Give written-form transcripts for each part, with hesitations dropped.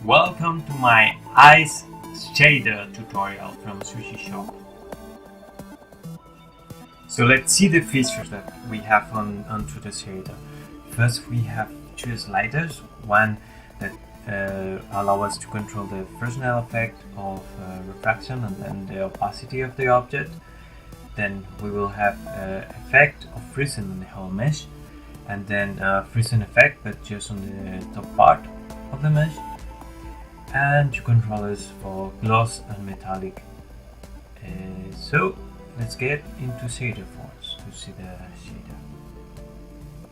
Welcome to my ice shader tutorial from SushiShop. So let's see the features that we have onto the shader. First we have two sliders, one that allow us to control the Fresnel effect of refraction and then the opacity of the object. Then we will have effect of freezing on the whole mesh, and then freezing effect but just on the top part of the mesh, and two controllers for gloss and metallic. So let's get into Shaderforge to see the shader.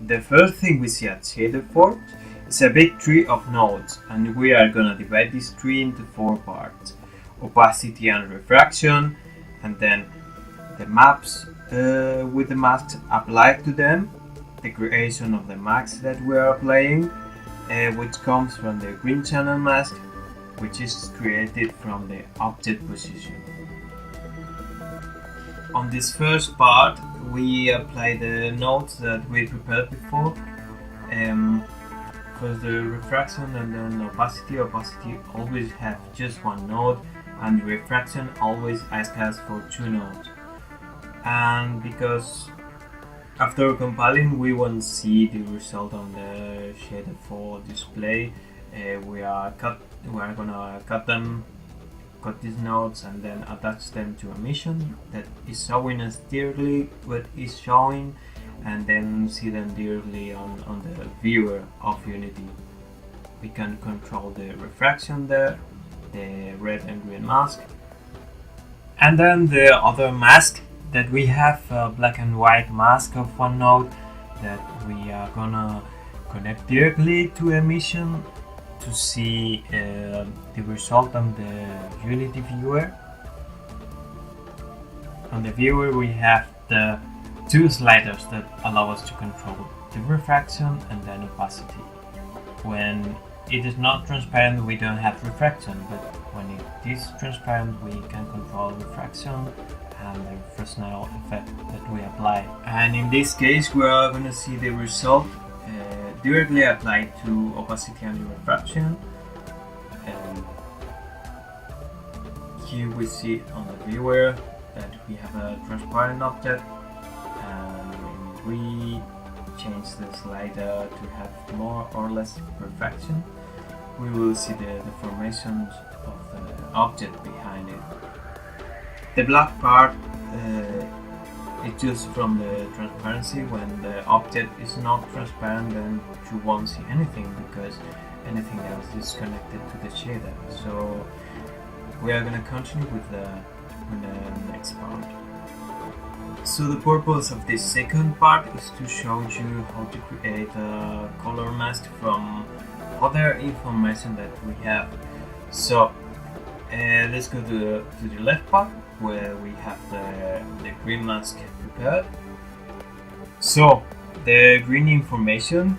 The first thing we see at Shaderforge is a big tree of nodes, and we are gonna divide this tree into 4 parts: opacity and refraction, and then the maps with the masks applied to them, the creation of the masks that we are applying, which comes from the green channel mask, which is created from the object position. On this first part, we apply the nodes that we prepared before. First the refraction and then opacity. Opacity always have just one node, and refraction always asks us for 2 nodes. And because after compiling we won't see the result on the shader for display, we are gonna cut these nodes and then attach them to a mission that is showing us directly what is showing, and then see them directly on the viewer of Unity. We can control the refraction there, the red and green mask, and then the other mask that we have, a black and white mask of one node that we are gonna connect directly to a mission to see the result on the Unity viewer. On the viewer we have the 2 sliders that allow us to control the refraction and then opacity. When it is not transparent we don't have refraction, but when it is transparent we can control refraction and the Fresnel effect that we apply. And in this case we are going to see the result directly applied to opacity and refraction. Here we see on the viewer that we have a transparent object, and when we change the slider to have more or less refraction, we will see the deformations of the object behind it. The black part is just from the transparency. When the object is not transparent, then you won't see anything because anything else is connected to the shader. So we are going to continue with the next part. So the purpose of this second part is to show you how to create a color mask from other information that we have. So let's go to the left part where we have the green mask prepared. So the green information,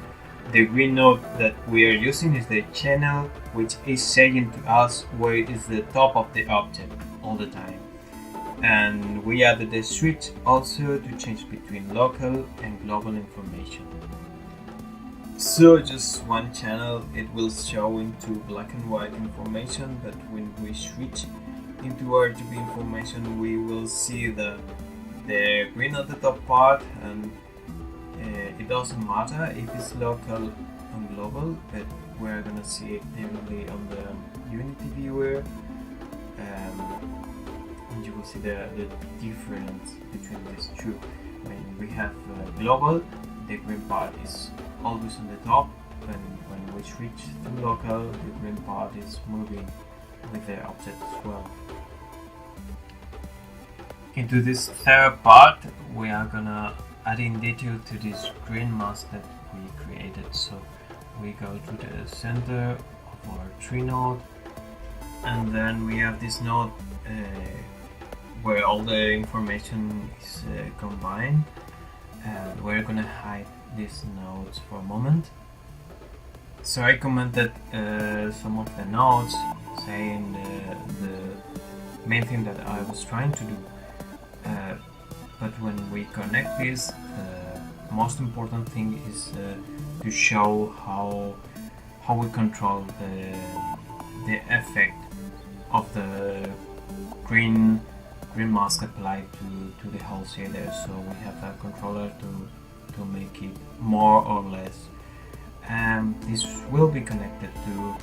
the green node that we are using is the channel, which is saying to us where is the top of the object all the time. And we added the switch also to change between local and global information. So just one channel, it will show into black and white information, but when we switch into RGB information we will see the green at the top part, and it doesn't matter if it's local and global, but we're gonna see it directly on the Unity viewer, and you will see the difference between these two. When we have global, the green part is always on the top, and when we switch to local, the green part is moving with the object as well. Into this third part we are gonna add in detail to this green mask that we created. So we go to the center of our tree node, and then we have this node where all the information is combined, and we're gonna hide these nodes for a moment. So I commented some of the nodes saying the main thing that I was trying to do, but when we connect this, the most important thing is to show how we control the effect of the green mask applied to the whole shader. So we have a controller to make it more or less. This will be connected to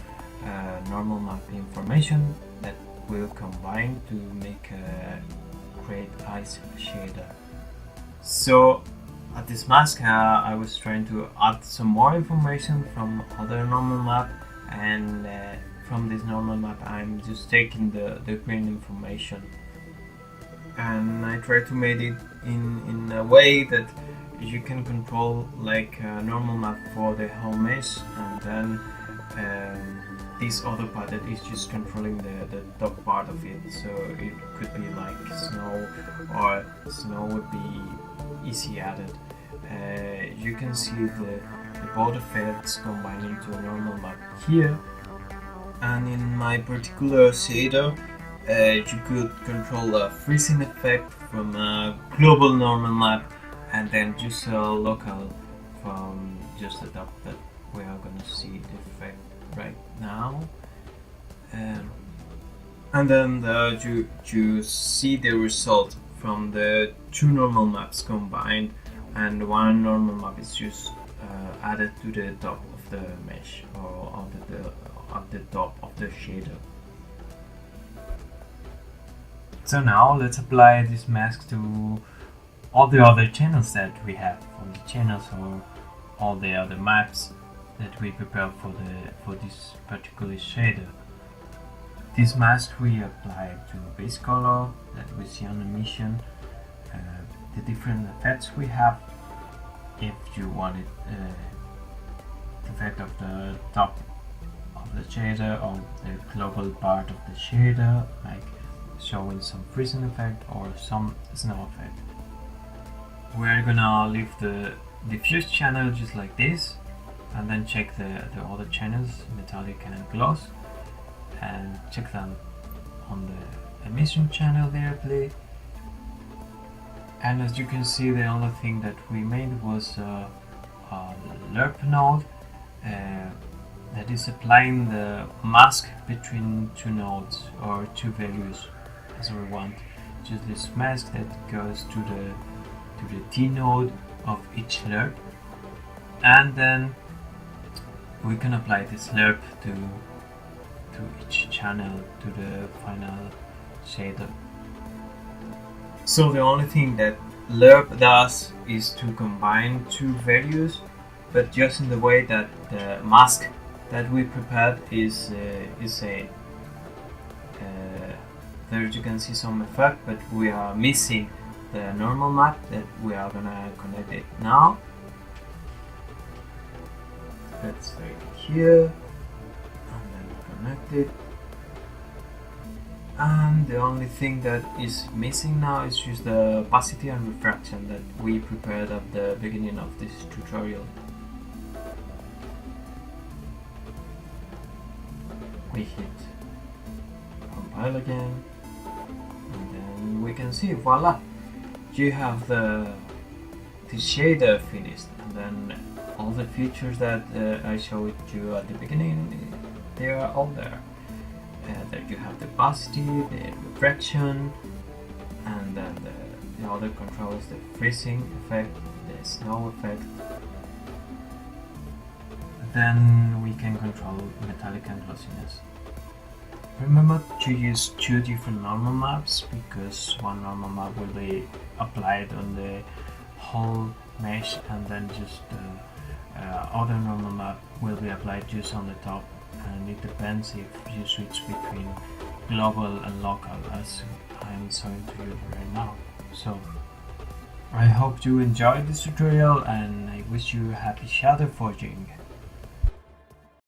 normal map information that will combine to make a great ice shader. So at this mask I was trying to add some more information from other normal map, and from this normal map I'm just taking the green information and I try to make it in a way that you can control like a normal map for the whole mesh, and then this other part that is just controlling the top part of it. So it could be like snow, or snow would be easy added. You can see the both effects combined into a normal map here, and in my particular shader you could control a freezing effect from a global normal map, and then just a local from just the top that we are gonna see the effect right now. And then you see the result from the two normal maps combined, and one normal map is just added to the top of the mesh, or at the top of the shader. So now let's apply this mask to all the other channels that we have, all the channels or all the other maps that we prepare for this particular shader. This mask we apply to base color that we see on the mission, the different effects we have. If you wanted the effect of the top of the shader or the global part of the shader, like showing some freezing effect or some snow effect. We're gonna leave the diffuse channel just like this, and then check the other channels, metallic and gloss, and check them on the emission channel directly. And as you can see, the only thing that we made was a lerp node that is applying the mask between two nodes or two values as we want. Just this mask that goes to the T node of each lerp, and then we can apply this lerp to each channel, to the final shader. So the only thing that lerp does is to combine two values, but just in the way that the mask that we prepared is a there you can see some effect, but we are missing the normal map that we are gonna connect it now. Let's take it here and then connect it. And the only thing that is missing now is just the opacity and refraction that we prepared at the beginning of this tutorial. We hit compile again, and then we can see, voila, you have the shader finished, and then all the features that I showed you at the beginning, they are all there. There you have the opacity, the refraction, and then the other controls, the freezing effect, the snow effect. Then we can control metallic and glossiness. Remember to use two different normal maps, because one normal map will be applied on the whole mesh, and then just other normal map will be applied just on the top, and it depends if you switch between global and local, as I'm showing to you right now. So I hope you enjoyed this tutorial, and I wish you happy shaderforging.